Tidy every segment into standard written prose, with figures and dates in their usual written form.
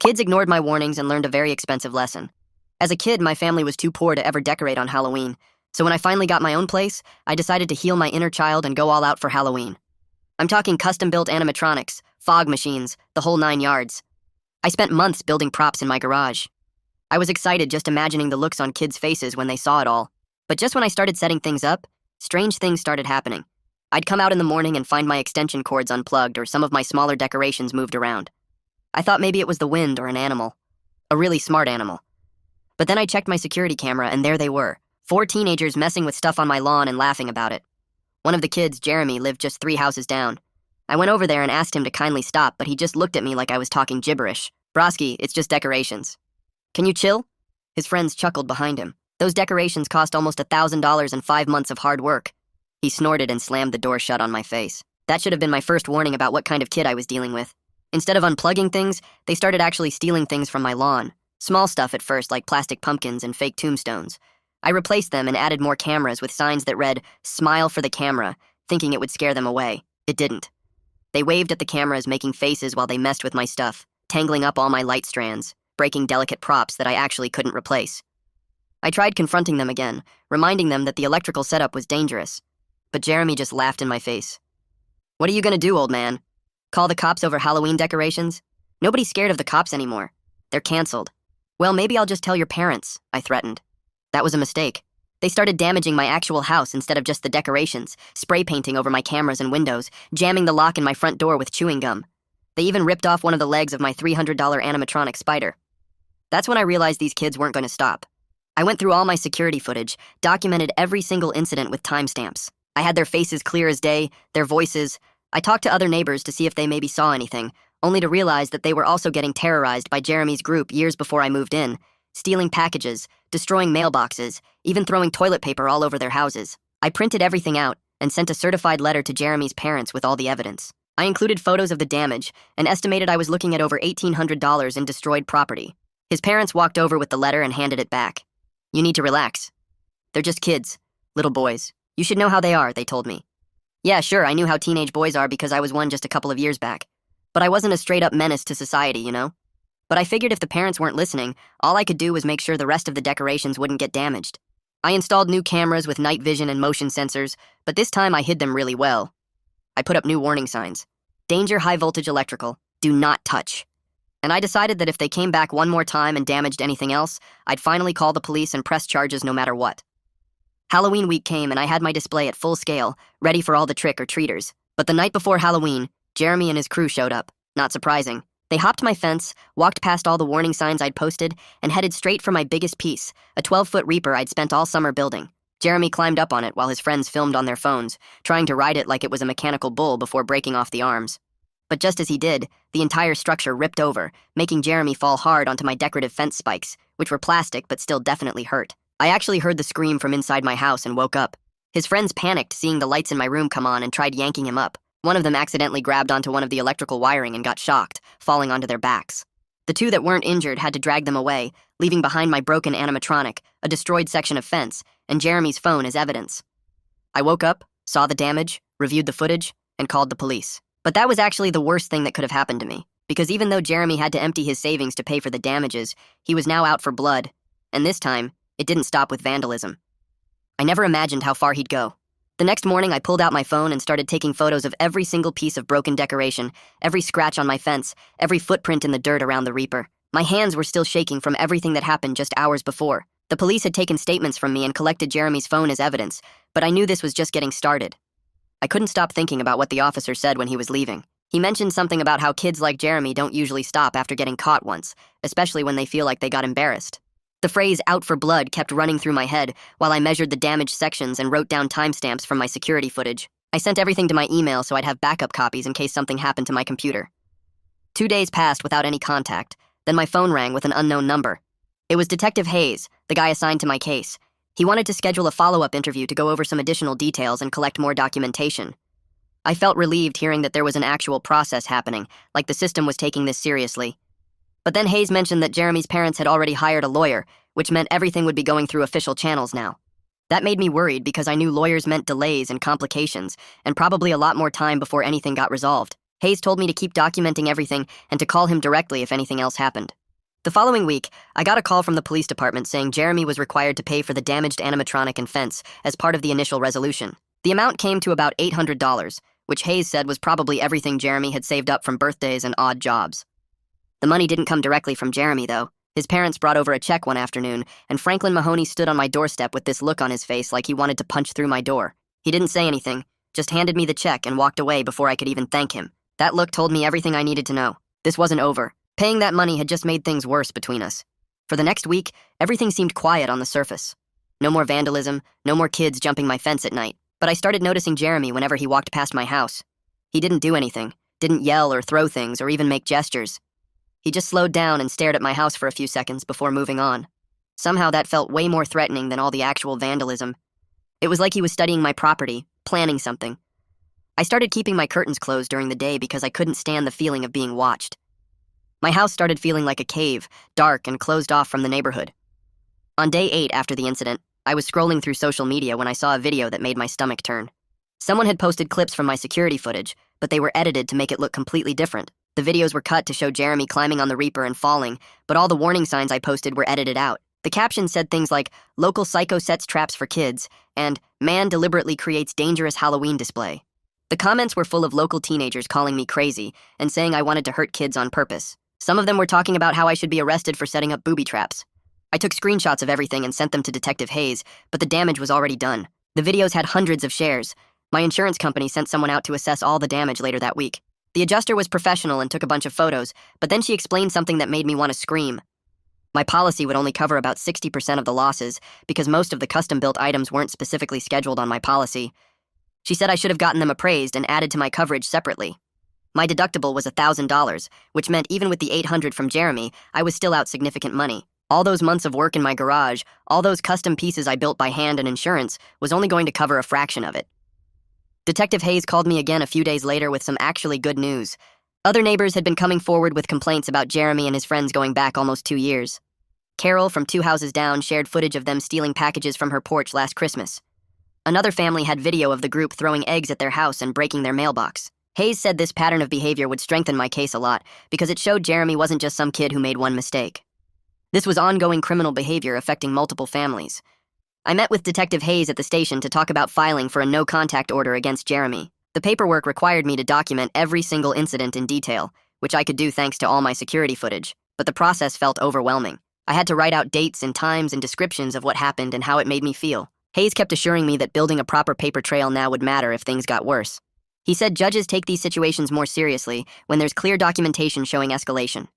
Kids ignored my warnings and learned a very expensive lesson. As a kid, my family was too poor to ever decorate on Halloween, so when I finally got my own place, I decided to heal my inner child and go all out for Halloween. I'm talking custom-built animatronics, fog machines, the whole 9 yards. I spent months building props in my garage. I was excited just imagining the looks on kids' faces when they saw it all. But just when I started setting things up, strange things started happening. I'd come out in the morning and find my extension cords unplugged or some of my smaller decorations moved around. I thought maybe it was the wind or an animal. A really smart animal. But then I checked my security camera and there they were. 4 teenagers messing with stuff on my lawn and laughing about it. One of the kids, Jeremy, lived just 3 houses down. I went over there and asked him to kindly stop, but he just looked at me like I was talking gibberish. "Broski, it's just decorations. Can you chill?" His friends chuckled behind him. "Those decorations cost almost $1,000 and 5 months of hard work." He snorted and slammed the door shut on my face. That should have been my first warning about what kind of kid I was dealing with. Instead of unplugging things, they started actually stealing things from my lawn. Small stuff at first, like plastic pumpkins and fake tombstones. I replaced them and added more cameras with signs that read, "Smile for the camera," thinking it would scare them away. It didn't. They waved at the cameras, making faces while they messed with my stuff, tangling up all my light strands, breaking delicate props that I actually couldn't replace. I tried confronting them again, reminding them that the electrical setup was dangerous. But Jeremy just laughed in my face. "What are you gonna do, old man? Call the cops over Halloween decorations? Nobody's scared of the cops anymore. They're canceled." "Well, maybe I'll just tell your parents," I threatened. That was a mistake. They started damaging my actual house instead of just the decorations, spray painting over my cameras and windows, jamming the lock in my front door with chewing gum. They even ripped off one of the legs of my $300 animatronic spider. That's when I realized these kids weren't going to stop. I went through all my security footage, documented every single incident with timestamps. I had their faces clear as day, their voices. I talked to other neighbors to see if they maybe saw anything, only to realize that they were also getting terrorized by Jeremy's group years before I moved in, stealing packages, destroying mailboxes, even throwing toilet paper all over their houses. I printed everything out and sent a certified letter to Jeremy's parents with all the evidence. I included photos of the damage and estimated I was looking at over $1,800 in destroyed property. His parents walked over with the letter and handed it back. "You need to relax. They're just kids, little boys. You should know how they are," they told me. Yeah, sure, I knew how teenage boys are because I was one just a couple of years back. But I wasn't a straight-up menace to society, you know? But I figured if the parents weren't listening, all I could do was make sure the rest of the decorations wouldn't get damaged. I installed new cameras with night vision and motion sensors, but this time I hid them really well. I put up new warning signs. "Danger, high-voltage electrical. Do not touch." And I decided that if they came back one more time and damaged anything else, I'd finally call the police and press charges no matter what. Halloween week came and I had my display at full scale, ready for all the trick-or-treaters. But the night before Halloween, Jeremy and his crew showed up. Not surprising. They hopped my fence, walked past all the warning signs I'd posted, and headed straight for my biggest piece, a 12-foot Reaper I'd spent all summer building. Jeremy climbed up on it while his friends filmed on their phones, trying to ride it like it was a mechanical bull before breaking off the arms. But just as he did, the entire structure ripped over, making Jeremy fall hard onto my decorative fence spikes, which were plastic but still definitely hurt. I actually heard the scream from inside my house and woke up. His friends panicked seeing the lights in my room come on and tried yanking him up. One of them accidentally grabbed onto one of the electrical wiring and got shocked, falling onto their backs. The 2 that weren't injured had to drag them away, leaving behind my broken animatronic, a destroyed section of fence, and Jeremy's phone as evidence. I woke up, saw the damage, reviewed the footage, and called the police. But that was actually the worst thing that could have happened to me, because even though Jeremy had to empty his savings to pay for the damages, he was now out for blood, and this time, it didn't stop with vandalism. I never imagined how far he'd go. The next morning, I pulled out my phone and started taking photos of every single piece of broken decoration, every scratch on my fence, every footprint in the dirt around the Reaper. My hands were still shaking from everything that happened just hours before. The police had taken statements from me and collected Jeremy's phone as evidence, but I knew this was just getting started. I couldn't stop thinking about what the officer said when he was leaving. He mentioned something about how kids like Jeremy don't usually stop after getting caught once, especially when they feel like they got embarrassed. The phrase "out for blood" kept running through my head while I measured the damaged sections and wrote down timestamps from my security footage. I sent everything to my email so I'd have backup copies in case something happened to my computer. 2 days passed without any contact, then my phone rang with an unknown number. It was Detective Hayes, the guy assigned to my case. He wanted to schedule a follow-up interview to go over some additional details and collect more documentation. I felt relieved hearing that there was an actual process happening, like the system was taking this seriously. But then Hayes mentioned that Jeremy's parents had already hired a lawyer, which meant everything would be going through official channels now. That made me worried because I knew lawyers meant delays and complications, and probably a lot more time before anything got resolved. Hayes told me to keep documenting everything and to call him directly if anything else happened. The following week, I got a call from the police department saying Jeremy was required to pay for the damaged animatronic and fence as part of the initial resolution. The amount came to about $800, which Hayes said was probably everything Jeremy had saved up from birthdays and odd jobs. The money didn't come directly from Jeremy, though. His parents brought over a check one afternoon, and Franklin Mahoney stood on my doorstep with this look on his face like he wanted to punch through my door. He didn't say anything, just handed me the check and walked away before I could even thank him. That look told me everything I needed to know. This wasn't over. Paying that money had just made things worse between us. For the next week, everything seemed quiet on the surface. No more vandalism, no more kids jumping my fence at night. But I started noticing Jeremy whenever he walked past my house. He didn't do anything, didn't yell or throw things or even make gestures. He just slowed down and stared at my house for a few seconds before moving on. Somehow that felt way more threatening than all the actual vandalism. It was like he was studying my property, planning something. I started keeping my curtains closed during the day because I couldn't stand the feeling of being watched. My house started feeling like a cave, dark and closed off from the neighborhood. On day 8 after the incident, I was scrolling through social media when I saw a video that made my stomach turn. Someone had posted clips from my security footage, but they were edited to make it look completely different. The videos were cut to show Jeremy climbing on the Reaper and falling, but all the warning signs I posted were edited out. The caption said things like, "Local psycho sets traps for kids," and "Man deliberately creates dangerous Halloween display." The comments were full of local teenagers calling me crazy and saying I wanted to hurt kids on purpose. Some of them were talking about how I should be arrested for setting up booby traps. I took screenshots of everything and sent them to Detective Hayes, but the damage was already done. The videos had hundreds of shares. My insurance company sent someone out to assess all the damage later that week. The adjuster was professional and took a bunch of photos, but then she explained something that made me want to scream. My policy would only cover about 60% of the losses because most of the custom-built items weren't specifically scheduled on my policy. She said I should have gotten them appraised and added to my coverage separately. My deductible was $1,000, which meant even with the $800 from Jeremy, I was still out significant money. All those months of work in my garage, all those custom pieces I built by hand and insurance, was only going to cover a fraction of it. Detective Hayes called me again a few days later with some actually good news. Other neighbors had been coming forward with complaints about Jeremy and his friends going back almost 2 years. Carol, from 2 houses down, shared footage of them stealing packages from her porch last Christmas. Another family had video of the group throwing eggs at their house and breaking their mailbox. Hayes said this pattern of behavior would strengthen my case a lot because it showed Jeremy wasn't just some kid who made one mistake. This was ongoing criminal behavior affecting multiple families. I met with Detective Hayes at the station to talk about filing for a no-contact order against Jeremy. The paperwork required me to document every single incident in detail, which I could do thanks to all my security footage, but the process felt overwhelming. I had to write out dates and times and descriptions of what happened and how it made me feel. Hayes kept assuring me that building a proper paper trail now would matter if things got worse. He said judges take these situations more seriously when there's clear documentation showing escalation.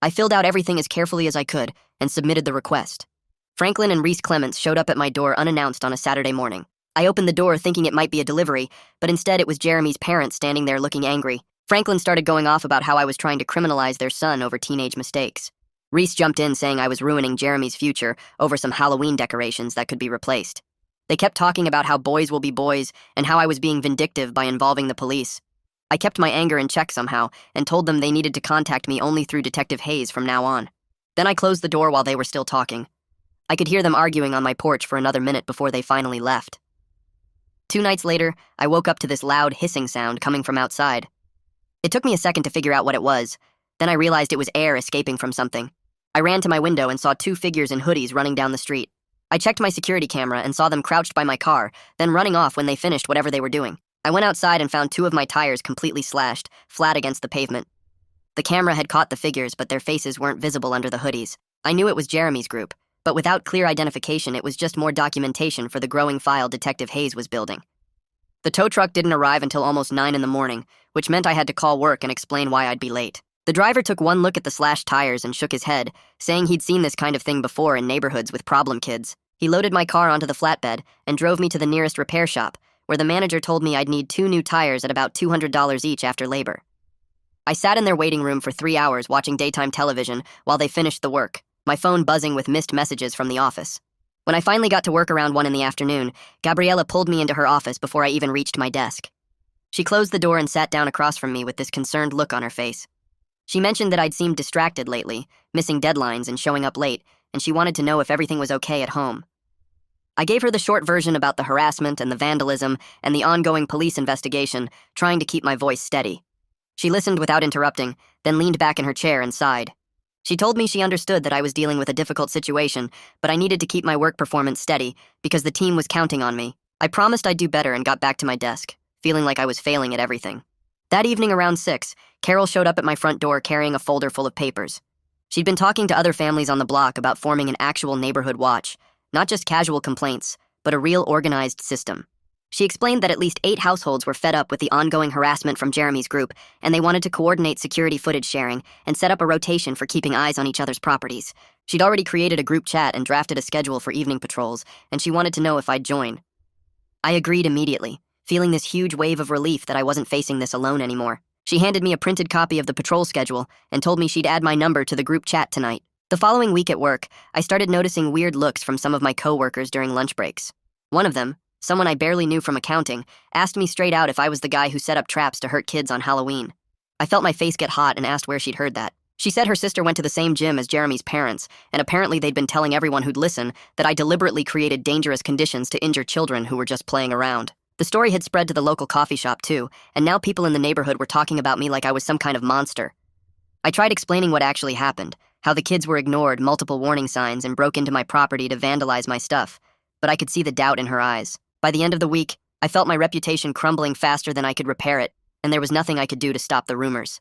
I filled out everything as carefully as I could and submitted the request. Franklin and Reese Clements showed up at my door unannounced on a Saturday morning. I opened the door thinking it might be a delivery, but instead it was Jeremy's parents standing there looking angry. Franklin started going off about how I was trying to criminalize their son over teenage mistakes. Reese jumped in saying I was ruining Jeremy's future over some Halloween decorations that could be replaced. They kept talking about how boys will be boys and how I was being vindictive by involving the police. I kept my anger in check somehow and told them they needed to contact me only through Detective Hayes from now on. Then I closed the door while they were still talking. I could hear them arguing on my porch for another minute before they finally left. 2 nights later, I woke up to this loud hissing sound coming from outside. It took me a second to figure out what it was. Then I realized it was air escaping from something. I ran to my window and saw 2 figures in hoodies running down the street. I checked my security camera and saw them crouched by my car, then running off when they finished whatever they were doing. I went outside and found 2 of my tires completely slashed, flat against the pavement. The camera had caught the figures, but their faces weren't visible under the hoodies. I knew it was Jeremy's group, but without clear identification, it was just more documentation for the growing file Detective Hayes was building. The tow truck didn't arrive until almost 9 in the morning, which meant I had to call work and explain why I'd be late. The driver took one look at the slashed tires and shook his head, saying he'd seen this kind of thing before in neighborhoods with problem kids. He loaded my car onto the flatbed and drove me to the nearest repair shop, where the manager told me I'd need 2 new tires at about $200 each after labor. I sat in their waiting room for 3 hours watching daytime television while they finished the work, my phone buzzing with missed messages from the office. When I finally got to work around 1 in the afternoon, Gabriella pulled me into her office before I even reached my desk. She closed the door and sat down across from me with this concerned look on her face. She mentioned that I'd seemed distracted lately, missing deadlines and showing up late, and she wanted to know if everything was okay at home. I gave her the short version about the harassment and the vandalism and the ongoing police investigation, trying to keep my voice steady. She listened without interrupting, then leaned back in her chair and sighed. She told me she understood that I was dealing with a difficult situation, but I needed to keep my work performance steady because the team was counting on me. I promised I'd do better and got back to my desk, feeling like I was failing at everything. That evening around 6, Carol showed up at my front door carrying a folder full of papers. She'd been talking to other families on the block about forming an actual neighborhood watch, not just casual complaints, but a real organized system. She explained that at least 8 households were fed up with the ongoing harassment from Jeremy's group, and they wanted to coordinate security footage sharing and set up a rotation for keeping eyes on each other's properties. She'd already created a group chat and drafted a schedule for evening patrols, and she wanted to know if I'd join. I agreed immediately, feeling this huge wave of relief that I wasn't facing this alone anymore. She handed me a printed copy of the patrol schedule and told me she'd add my number to the group chat tonight. The following week at work, I started noticing weird looks from some of my coworkers during lunch breaks. One of them, someone I barely knew from accounting, asked me straight out if I was the guy who set up traps to hurt kids on Halloween. I felt my face get hot and asked where she'd heard that. She said her sister went to the same gym as Jeremy's parents, and apparently they'd been telling everyone who'd listen that I deliberately created dangerous conditions to injure children who were just playing around. The story had spread to the local coffee shop too, and now people in the neighborhood were talking about me like I was some kind of monster. I tried explaining what actually happened, how the kids were ignored multiple warning signs and broke into my property to vandalize my stuff, but I could see the doubt in her eyes. By the end of the week, I felt my reputation crumbling faster than I could repair it, and there was nothing I could do to stop the rumors.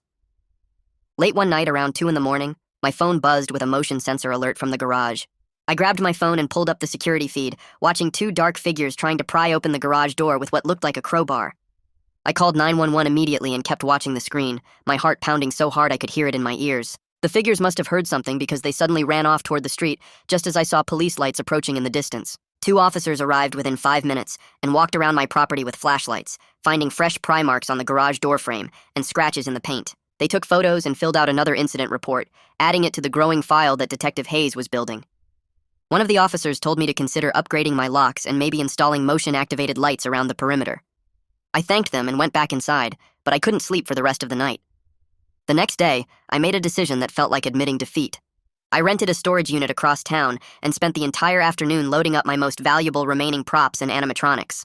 Late one night around 2 in the morning, my phone buzzed with a motion sensor alert from the garage. I grabbed my phone and pulled up the security feed, watching 2 dark figures trying to pry open the garage door with what looked like a crowbar. I called 911 immediately and kept watching the screen, my heart pounding so hard I could hear it in my ears. The figures must have heard something because they suddenly ran off toward the street just as I saw police lights approaching in the distance. 2 officers arrived within 5 minutes and walked around my property with flashlights, finding fresh pry marks on the garage door frame and scratches in the paint. They took photos and filled out another incident report, adding it to the growing file that Detective Hayes was building. One of the officers told me to consider upgrading my locks and maybe installing motion-activated lights around the perimeter. I thanked them and went back inside, but I couldn't sleep for the rest of the night. The next day, I made a decision that felt like admitting defeat. I rented a storage unit across town and spent the entire afternoon loading up my most valuable remaining props and animatronics.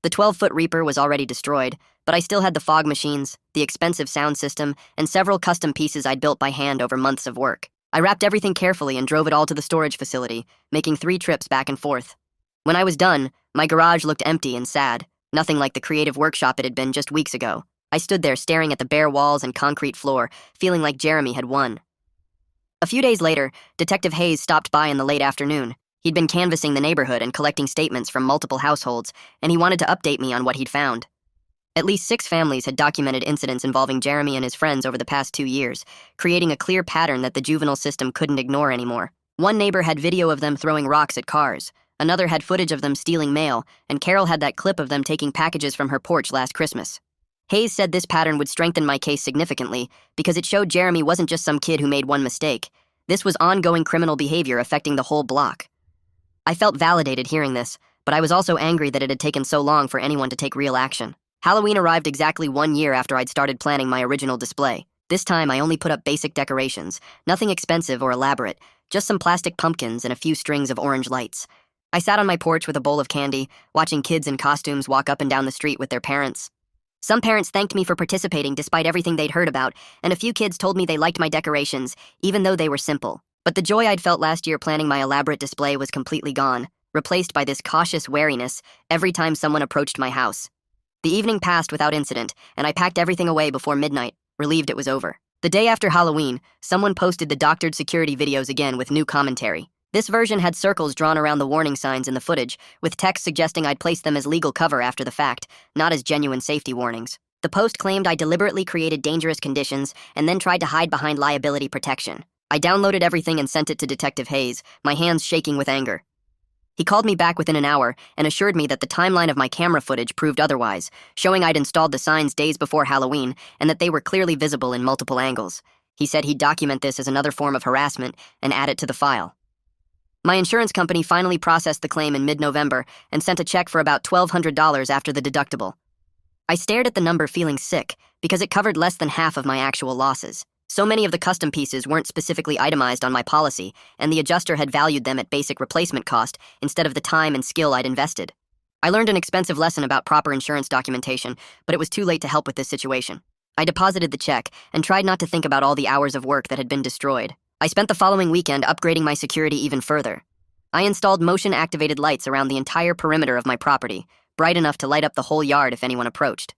The 12-foot Reaper was already destroyed, but I still had the fog machines, the expensive sound system, and several custom pieces I'd built by hand over months of work. I wrapped everything carefully and drove it all to the storage facility, making 3 trips back and forth. When I was done, my garage looked empty and sad, nothing like the creative workshop it had been just weeks ago. I stood there staring at the bare walls and concrete floor, feeling like Jeremy had won. A few days later, Detective Hayes stopped by in the late afternoon. He'd been canvassing the neighborhood and collecting statements from multiple households, and he wanted to update me on what he'd found. At least 6 families had documented incidents involving Jeremy and his friends over the past 2 years, creating a clear pattern that the juvenile system couldn't ignore anymore. One neighbor had video of them throwing rocks at cars, another had footage of them stealing mail, and Carol had that clip of them taking packages from her porch last Christmas. Hayes said this pattern would strengthen my case significantly because it showed Jeremy wasn't just some kid who made one mistake. This was ongoing criminal behavior affecting the whole block. I felt validated hearing this, but I was also angry that it had taken so long for anyone to take real action. Halloween arrived exactly 1 year after I'd started planning my original display. This time, I only put up basic decorations, nothing expensive or elaborate, just some plastic pumpkins and a few strings of orange lights. I sat on my porch with a bowl of candy, watching kids in costumes walk up and down the street with their parents. Some parents thanked me for participating despite everything they'd heard about, and a few kids told me they liked my decorations, even though they were simple. But the joy I'd felt last year planning my elaborate display was completely gone, replaced by this cautious wariness every time someone approached my house. The evening passed without incident, and I packed everything away before midnight, relieved it was over. The day after Halloween, someone posted the doctored security videos again with new commentary. This version had circles drawn around the warning signs in the footage, with text suggesting I'd placed them as legal cover after the fact, not as genuine safety warnings. The post claimed I deliberately created dangerous conditions and then tried to hide behind liability protection. I downloaded everything and sent it to Detective Hayes, my hands shaking with anger. He called me back within an hour and assured me that the timeline of my camera footage proved otherwise, showing I'd installed the signs days before Halloween and that they were clearly visible in multiple angles. He said he'd document this as another form of harassment and add it to the file. My insurance company finally processed the claim in mid-November and sent a check for about $1,200 after the deductible. I stared at the number feeling sick because it covered less than half of my actual losses. So many of the custom pieces weren't specifically itemized on my policy, and the adjuster had valued them at basic replacement cost instead of the time and skill I'd invested. I learned an expensive lesson about proper insurance documentation, but it was too late to help with this situation. I deposited the check and tried not to think about all the hours of work that had been destroyed. I spent the following weekend upgrading my security even further. I installed motion-activated lights around the entire perimeter of my property, bright enough to light up the whole yard if anyone approached.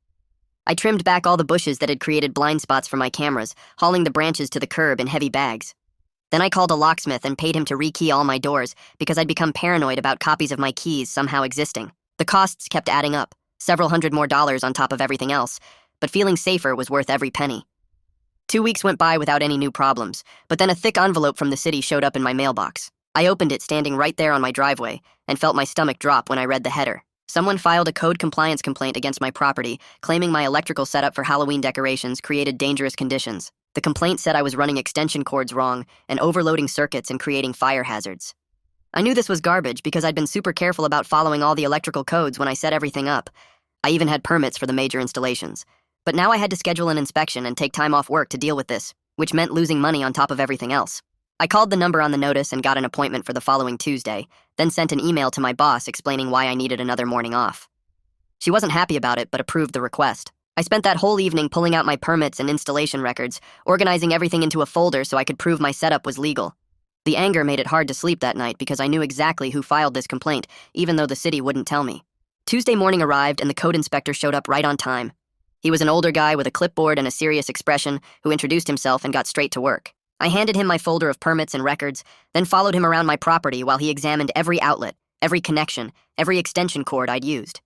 I trimmed back all the bushes that had created blind spots for my cameras, hauling the branches to the curb in heavy bags. Then I called a locksmith and paid him to rekey all my doors because I'd become paranoid about copies of my keys somehow existing. The costs kept adding up, several hundred more dollars on top of everything else, but feeling safer was worth every penny. 2 weeks went by without any new problems, but then a thick envelope from the city showed up in my mailbox. I opened it standing right there on my driveway and felt my stomach drop when I read the header. Someone filed a code compliance complaint against my property, claiming my electrical setup for Halloween decorations created dangerous conditions. The complaint said I was running extension cords wrong and overloading circuits and creating fire hazards. I knew this was garbage because I'd been super careful about following all the electrical codes when I set everything up. I even had permits for the major installations. But now I had to schedule an inspection and take time off work to deal with this, which meant losing money on top of everything else. I called the number on the notice and got an appointment for the following Tuesday, then sent an email to my boss explaining why I needed another morning off. She wasn't happy about it, but approved the request. I spent that whole evening pulling out my permits and installation records, organizing everything into a folder so I could prove my setup was legal. The anger made it hard to sleep that night because I knew exactly who filed this complaint, even though the city wouldn't tell me. Tuesday morning arrived and the code inspector showed up right on time. He was an older guy with a clipboard and a serious expression who introduced himself and got straight to work. I handed him my folder of permits and records, then followed him around my property while he examined every outlet, every connection, every extension cord I'd used.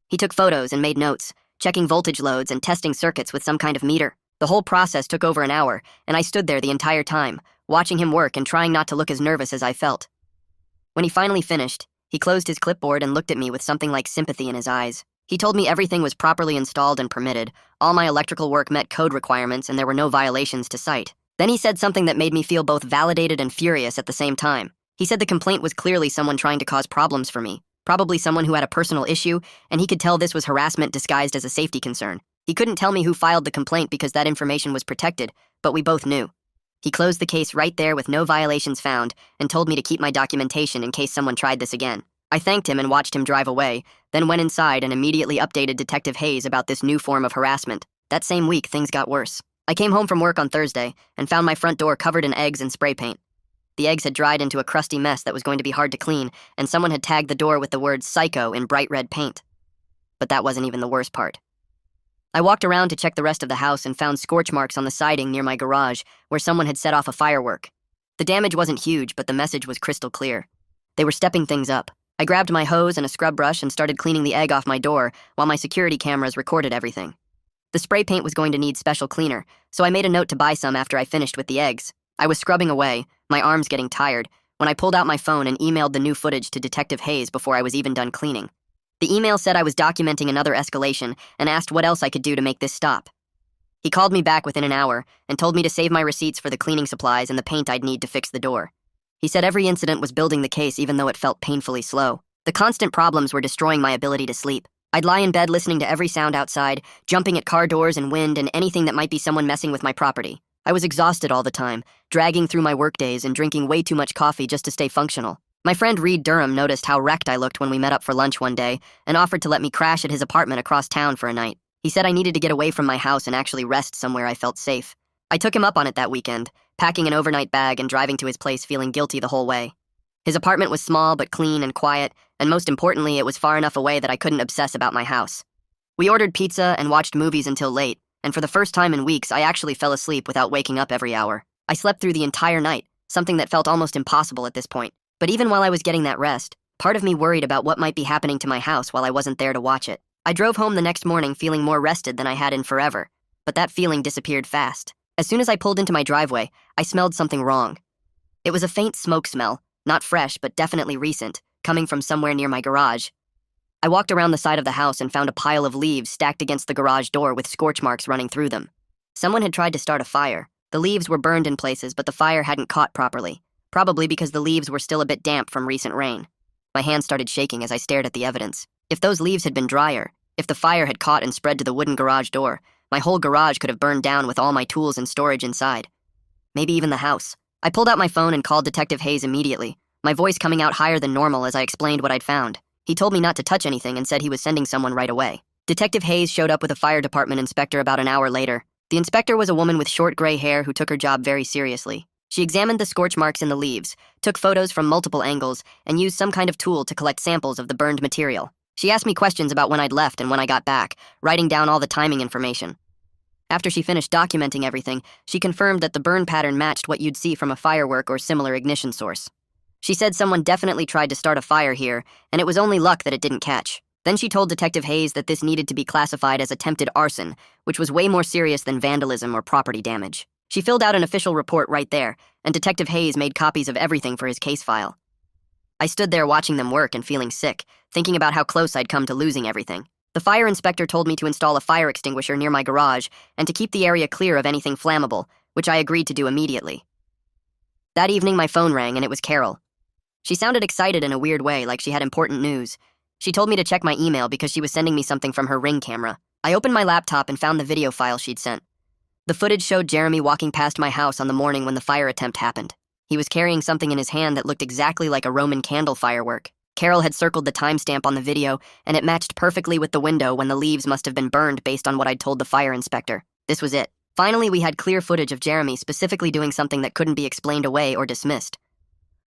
He took photos and made notes, checking voltage loads and testing circuits with some kind of meter. The whole process took over an hour, and I stood there the entire time, watching him work and trying not to look as nervous as I felt. When he finally finished, he closed his clipboard and looked at me with something like sympathy in his eyes. He told me everything was properly installed and permitted, all my electrical work met code requirements, and there were no violations to cite. Then he said something that made me feel both validated and furious at the same time. He said the complaint was clearly someone trying to cause problems for me, probably someone who had a personal issue, and he could tell this was harassment disguised as a safety concern. He couldn't tell me who filed the complaint because that information was protected, but we both knew. He closed the case right there with no violations found and told me to keep my documentation in case someone tried this again. I thanked him and watched him drive away, then went inside and immediately updated Detective Hayes about this new form of harassment. That same week, things got worse. I came home from work on Thursday and found my front door covered in eggs and spray paint. The eggs had dried into a crusty mess that was going to be hard to clean, and someone had tagged the door with the word psycho in bright red paint. But that wasn't even the worst part. I walked around to check the rest of the house and found scorch marks on the siding near my garage where someone had set off a firework. The damage wasn't huge, but the message was crystal clear. They were stepping things up. I grabbed my hose and a scrub brush and started cleaning the egg off my door while my security cameras recorded everything. The spray paint was going to need special cleaner, so I made a note to buy some after I finished with the eggs. I was scrubbing away, my arms getting tired, when I pulled out my phone and emailed the new footage to Detective Hayes before I was even done cleaning. The email said I was documenting another escalation and asked what else I could do to make this stop. He called me back within an hour and told me to save my receipts for the cleaning supplies and the paint I'd need to fix the door. He said every incident was building the case even though it felt painfully slow. The constant problems were destroying my ability to sleep. I'd lie in bed listening to every sound outside, jumping at car doors and wind and anything that might be someone messing with my property. I was exhausted all the time, dragging through my workdays and drinking way too much coffee just to stay functional. My friend Reed Durham noticed how wrecked I looked when we met up for lunch one day and offered to let me crash at his apartment across town for a night. He said I needed to get away from my house and actually rest somewhere I felt safe. I took him up on it that weekend, packing an overnight bag and driving to his place feeling guilty the whole way. His apartment was small but clean and quiet, and most importantly, it was far enough away that I couldn't obsess about my house. We ordered pizza and watched movies until late, and for the first time in weeks, I actually fell asleep without waking up every hour. I slept through the entire night, something that felt almost impossible at this point. But even while I was getting that rest, part of me worried about what might be happening to my house while I wasn't there to watch it. I drove home the next morning feeling more rested than I had in forever, but that feeling disappeared fast. As soon as I pulled into my driveway, I smelled something wrong. It was a faint smoke smell, not fresh but definitely recent, coming from somewhere near my garage. I walked around the side of the house and found a pile of leaves stacked against the garage door with scorch marks running through them. Someone had tried to start a fire. The leaves were burned in places, but the fire hadn't caught properly, probably because the leaves were still a bit damp from recent rain. My hands started shaking as I stared at the evidence. If those leaves had been drier, if the fire had caught and spread to the wooden garage door, my whole garage could have burned down with all my tools and storage inside. Maybe even the house. I pulled out my phone and called Detective Hayes immediately, my voice coming out higher than normal as I explained what I'd found. He told me not to touch anything and said he was sending someone right away. Detective Hayes showed up with a fire department inspector about an hour later. The inspector was a woman with short gray hair who took her job very seriously. She examined the scorch marks in the leaves, took photos from multiple angles, and used some kind of tool to collect samples of the burned material. She asked me questions about when I'd left and when I got back, writing down all the timing information. After she finished documenting everything, she confirmed that the burn pattern matched what you'd see from a firework or similar ignition source. She said someone definitely tried to start a fire here, and it was only luck that it didn't catch. Then she told Detective Hayes that this needed to be classified as attempted arson, which was way more serious than vandalism or property damage. She filled out an official report right there, and Detective Hayes made copies of everything for his case file. I stood there watching them work and feeling sick, thinking about how close I'd come to losing everything. The fire inspector told me to install a fire extinguisher near my garage and to keep the area clear of anything flammable, which I agreed to do immediately. That evening, my phone rang, and it was Carol. She sounded excited in a weird way, like she had important news. She told me to check my email because she was sending me something from her Ring camera. I opened my laptop and found the video file she'd sent. The footage showed Jeremy walking past my house on the morning when the fire attempt happened. He was carrying something in his hand that looked exactly like a Roman candle firework. Carol had circled the timestamp on the video, and it matched perfectly with the window when the leaves must have been burned based on what I'd told the fire inspector. This was it. Finally, we had clear footage of Jeremy specifically doing something that couldn't be explained away or dismissed.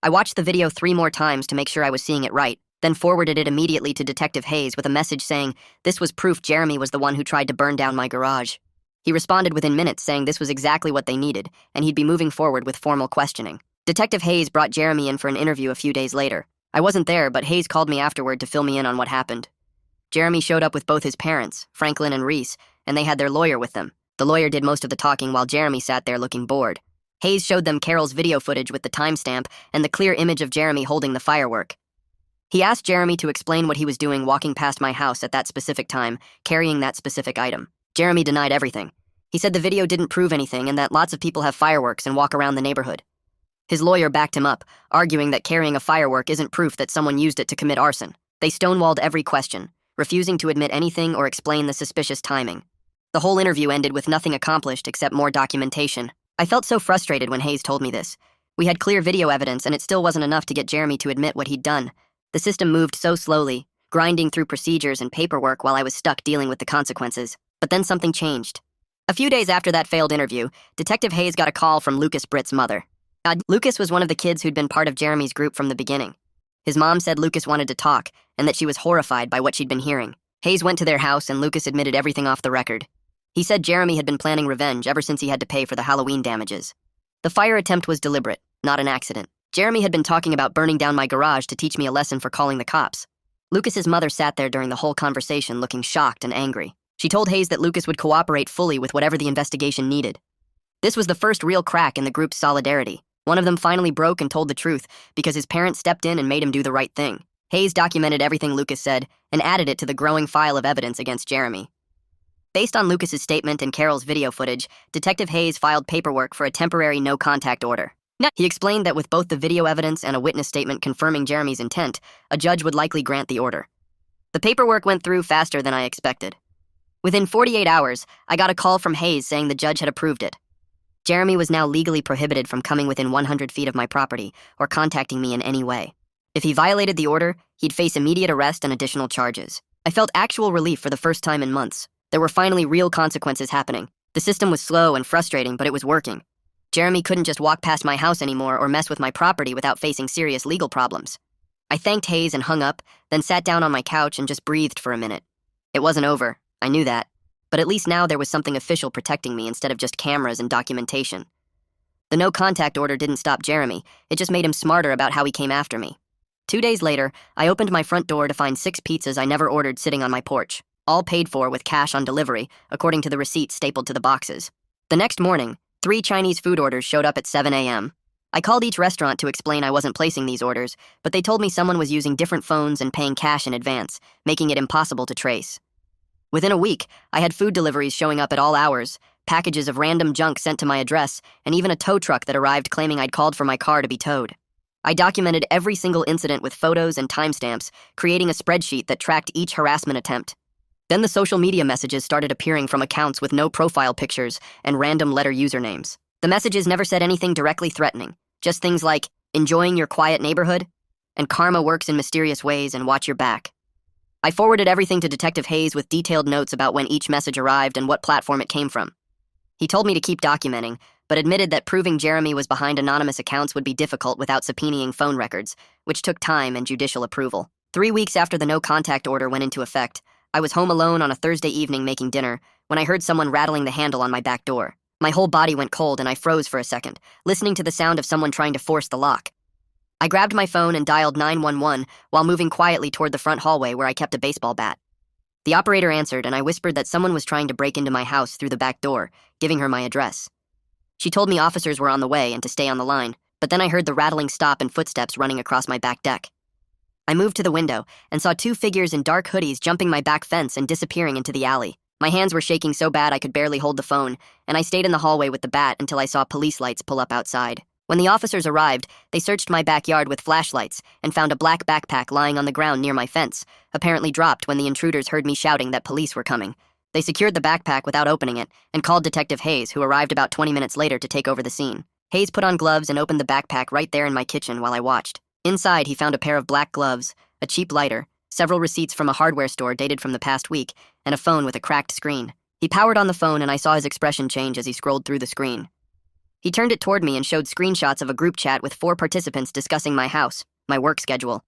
I watched the video 3 more times to make sure I was seeing it right, then forwarded it immediately to Detective Hayes with a message saying this was proof Jeremy was the one who tried to burn down my garage. He responded within minutes saying this was exactly what they needed, and he'd be moving forward with formal questioning. Detective Hayes brought Jeremy in for an interview a few days later. I wasn't there, but Hayes called me afterward to fill me in on what happened. Jeremy showed up with both his parents, Franklin and Reese, and they had their lawyer with them. The lawyer did most of the talking while Jeremy sat there looking bored. Hayes showed them Carol's video footage with the timestamp and the clear image of Jeremy holding the firework. He asked Jeremy to explain what he was doing walking past my house at that specific time, carrying that specific item. Jeremy denied everything. He said the video didn't prove anything and that lots of people have fireworks and walk around the neighborhood. His lawyer backed him up, arguing that carrying a firework isn't proof that someone used it to commit arson. They stonewalled every question, refusing to admit anything or explain the suspicious timing. The whole interview ended with nothing accomplished except more documentation. I felt so frustrated when Hayes told me this. We had clear video evidence, and it still wasn't enough to get Jeremy to admit what he'd done. The system moved so slowly, grinding through procedures and paperwork while I was stuck dealing with the consequences. But then something changed. A few days after that failed interview, Detective Hayes got a call from Lucas Britt's mother. Lucas was one of the kids who'd been part of Jeremy's group from the beginning. His mom said Lucas wanted to talk, and that she was horrified by what she'd been hearing. Hayes went to their house, and Lucas admitted everything off the record. He said Jeremy had been planning revenge ever since he had to pay for the Halloween damages. The fire attempt was deliberate, not an accident. Jeremy had been talking about burning down my garage to teach me a lesson for calling the cops. Lucas's mother sat there during the whole conversation looking shocked and angry. She told Hayes that Lucas would cooperate fully with whatever the investigation needed. This was the first real crack in the group's solidarity. One of them finally broke and told the truth because his parents stepped in and made him do the right thing. Hayes documented everything Lucas said and added it to the growing file of evidence against Jeremy. Based on Lucas's statement and Carol's video footage, Detective Hayes filed paperwork for a temporary no-contact order. He explained that with both the video evidence and a witness statement confirming Jeremy's intent, a judge would likely grant the order. The paperwork went through faster than I expected. Within 48 hours, I got a call from Hayes saying the judge had approved it. Jeremy was now legally prohibited from coming within 100 feet of my property or contacting me in any way. If he violated the order, he'd face immediate arrest and additional charges. I felt actual relief for the first time in months. There were finally real consequences happening. The system was slow and frustrating, but it was working. Jeremy couldn't just walk past my house anymore or mess with my property without facing serious legal problems. I thanked Hayes and hung up, then sat down on my couch and just breathed for a minute. It wasn't over. I knew that. But at least now there was something official protecting me instead of just cameras and documentation. The no-contact order didn't stop Jeremy. It just made him smarter about how he came after me. 2 days later, I opened my front door to find 6 pizzas I never ordered sitting on my porch, all paid for with cash on delivery, according to the receipts stapled to the boxes. The next morning, 3 Chinese food orders showed up at 7 a.m. I called each restaurant to explain I wasn't placing these orders, but they told me someone was using different phones and paying cash in advance, making it impossible to trace. Within a week, I had food deliveries showing up at all hours, packages of random junk sent to my address, and even a tow truck that arrived claiming I'd called for my car to be towed. I documented every single incident with photos and timestamps, creating a spreadsheet that tracked each harassment attempt. Then the social media messages started appearing from accounts with no profile pictures and random letter usernames. The messages never said anything directly threatening, just things like, enjoying your quiet neighborhood, and karma works in mysterious ways and watch your back. I forwarded everything to Detective Hayes with detailed notes about when each message arrived and what platform it came from. He told me to keep documenting, but admitted that proving Jeremy was behind anonymous accounts would be difficult without subpoenaing phone records, which took time and judicial approval. 3 weeks after the no-contact order went into effect, I was home alone on a Thursday evening making dinner when I heard someone rattling the handle on my back door. My whole body went cold and I froze for a second, listening to the sound of someone trying to force the lock. I grabbed my phone and dialed 911 while moving quietly toward the front hallway where I kept a baseball bat. The operator answered, and I whispered that someone was trying to break into my house through the back door, giving her my address. She told me officers were on the way and to stay on the line, but then I heard the rattling stop and footsteps running across my back deck. I moved to the window and saw two figures in dark hoodies jumping my back fence and disappearing into the alley. My hands were shaking so bad I could barely hold the phone, and I stayed in the hallway with the bat until I saw police lights pull up outside. When the officers arrived, they searched my backyard with flashlights and found a black backpack lying on the ground near my fence, apparently dropped when the intruders heard me shouting that police were coming. They secured the backpack without opening it and called Detective Hayes, who arrived about 20 minutes later to take over the scene. Hayes put on gloves and opened the backpack right there in my kitchen while I watched. Inside, he found a pair of black gloves, a cheap lighter, several receipts from a hardware store dated from the past week, and a phone with a cracked screen. He powered on the phone and I saw his expression change as he scrolled through the screen. He turned it toward me and showed screenshots of a group chat with 4 participants discussing my house, my work schedule,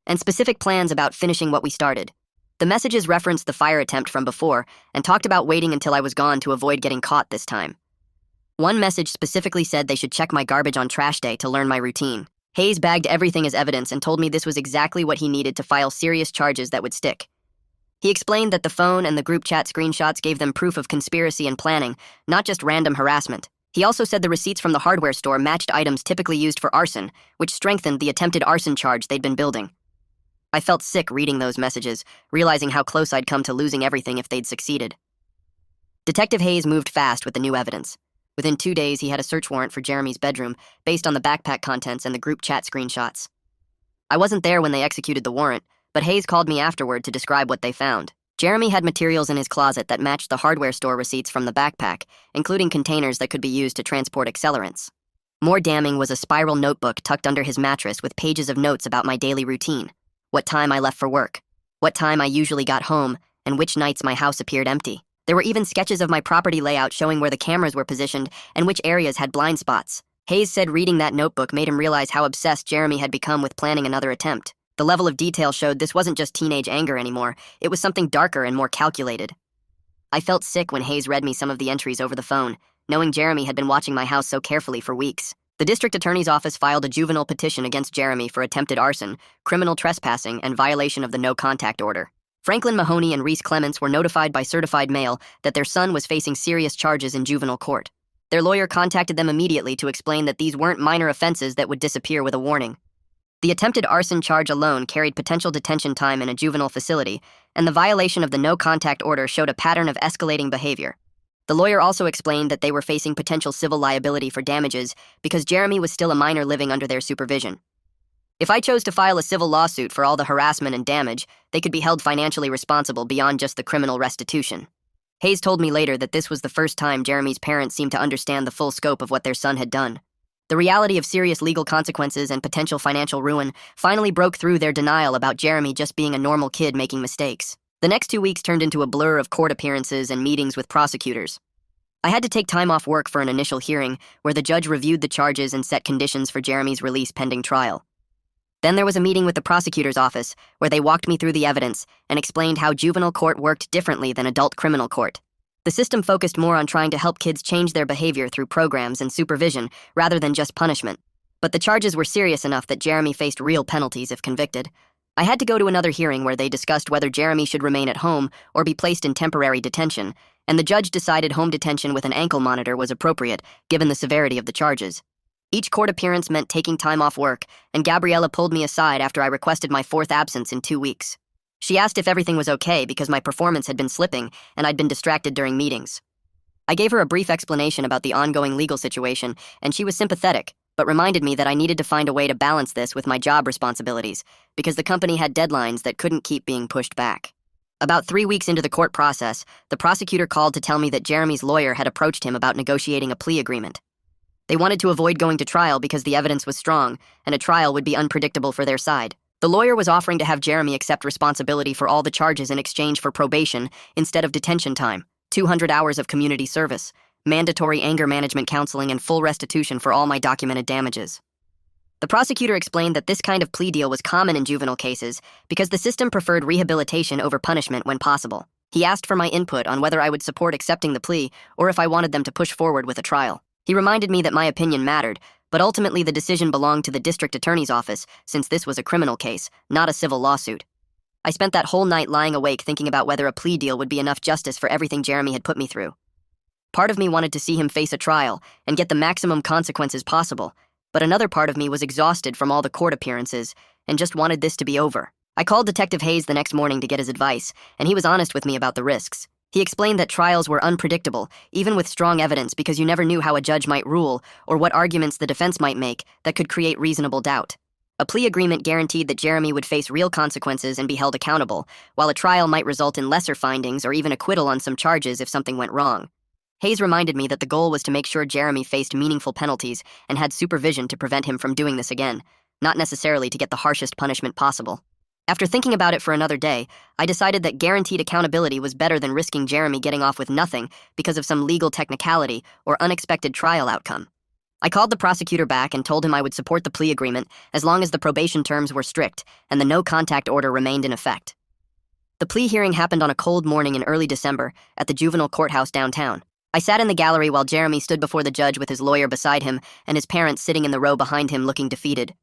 and specific plans about finishing what we started. The messages referenced the fire attempt from before and talked about waiting until I was gone to avoid getting caught this time. One message specifically said they should check my garbage on trash day to learn my routine. Hayes bagged everything as evidence and told me this was exactly what he needed to file serious charges that would stick. He explained that the phone and the group chat screenshots gave them proof of conspiracy and planning, not just random harassment. He also said the receipts from the hardware store matched items typically used for arson, which strengthened the attempted arson charge they'd been building. I felt sick reading those messages, realizing how close I'd come to losing everything if they'd succeeded. Detective Hayes moved fast with the new evidence. Within 2 days, he had a search warrant for Jeremy's bedroom based on the backpack contents and the group chat screenshots. I wasn't there when they executed the warrant, but Hayes called me afterward to describe what they found. Jeremy had materials in his closet that matched the hardware store receipts from the backpack, including containers that could be used to transport accelerants. More damning was a spiral notebook tucked under his mattress with pages of notes about my daily routine, what time I left for work, what time I usually got home, and which nights my house appeared empty. There were even sketches of my property layout showing where the cameras were positioned and which areas had blind spots. Hayes said reading that notebook made him realize how obsessed Jeremy had become with planning another attempt. The level of detail showed this wasn't just teenage anger anymore, it was something darker and more calculated. I felt sick when Hayes read me some of the entries over the phone, knowing Jeremy had been watching my house so carefully for weeks. The district attorney's office filed a juvenile petition against Jeremy for attempted arson, criminal trespassing, and violation of the no-contact order. Franklin Mahoney and Reese Clements were notified by certified mail that their son was facing serious charges in juvenile court. Their lawyer contacted them immediately to explain that these weren't minor offenses that would disappear with a warning. The attempted arson charge alone carried potential detention time in a juvenile facility, and the violation of the no-contact order showed a pattern of escalating behavior. The lawyer also explained that they were facing potential civil liability for damages because Jeremy was still a minor living under their supervision. If I chose to file a civil lawsuit for all the harassment and damage, they could be held financially responsible beyond just the criminal restitution. Hayes told me later that this was the first time Jeremy's parents seemed to understand the full scope of what their son had done. The reality of serious legal consequences and potential financial ruin finally broke through their denial about Jeremy just being a normal kid making mistakes. The next 2 weeks turned into a blur of court appearances and meetings with prosecutors. I had to take time off work for an initial hearing where the judge reviewed the charges and set conditions for Jeremy's release pending trial. Then there was a meeting with the prosecutor's office where they walked me through the evidence and explained how juvenile court worked differently than adult criminal court. The system focused more on trying to help kids change their behavior through programs and supervision rather than just punishment. But the charges were serious enough that Jeremy faced real penalties if convicted. I had to go to another hearing where they discussed whether Jeremy should remain at home or be placed in temporary detention, and the judge decided home detention with an ankle monitor was appropriate, given the severity of the charges. Each court appearance meant taking time off work, and Gabriella pulled me aside after I requested my 4th absence in 2 weeks. She asked if everything was okay because my performance had been slipping and I'd been distracted during meetings. I gave her a brief explanation about the ongoing legal situation, and she was sympathetic, but reminded me that I needed to find a way to balance this with my job responsibilities because the company had deadlines that couldn't keep being pushed back. About 3 weeks into the court process, the prosecutor called to tell me that Jeremy's lawyer had approached him about negotiating a plea agreement. They wanted to avoid going to trial because the evidence was strong, and a trial would be unpredictable for their side. The lawyer was offering to have Jeremy accept responsibility for all the charges in exchange for probation instead of detention time, 200 hours of community service, mandatory anger management counseling, and full restitution for all my documented damages. The prosecutor explained that this kind of plea deal was common in juvenile cases because the system preferred rehabilitation over punishment when possible. He asked for my input on whether I would support accepting the plea or if I wanted them to push forward with a trial. He reminded me that my opinion mattered, but ultimately the decision belonged to the district attorney's office since this was a criminal case, not a civil lawsuit. I spent that whole night lying awake thinking about whether a plea deal would be enough justice for everything Jeremy had put me through. Part of me wanted to see him face a trial and get the maximum consequences possible, but another part of me was exhausted from all the court appearances and just wanted this to be over. I called Detective Hayes the next morning to get his advice, and he was honest with me about the risks. He explained that trials were unpredictable, even with strong evidence, because you never knew how a judge might rule or what arguments the defense might make that could create reasonable doubt. A plea agreement guaranteed that Jeremy would face real consequences and be held accountable, while a trial might result in lesser findings or even acquittal on some charges if something went wrong. Hayes reminded me that the goal was to make sure Jeremy faced meaningful penalties and had supervision to prevent him from doing this again, not necessarily to get the harshest punishment possible. After thinking about it for another day, I decided that guaranteed accountability was better than risking Jeremy getting off with nothing because of some legal technicality or unexpected trial outcome. I called the prosecutor back and told him I would support the plea agreement as long as the probation terms were strict and the no-contact order remained in effect. The plea hearing happened on a cold morning in early December at the juvenile courthouse downtown. I sat in the gallery while Jeremy stood before the judge with his lawyer beside him and his parents sitting in the row behind him looking defeated.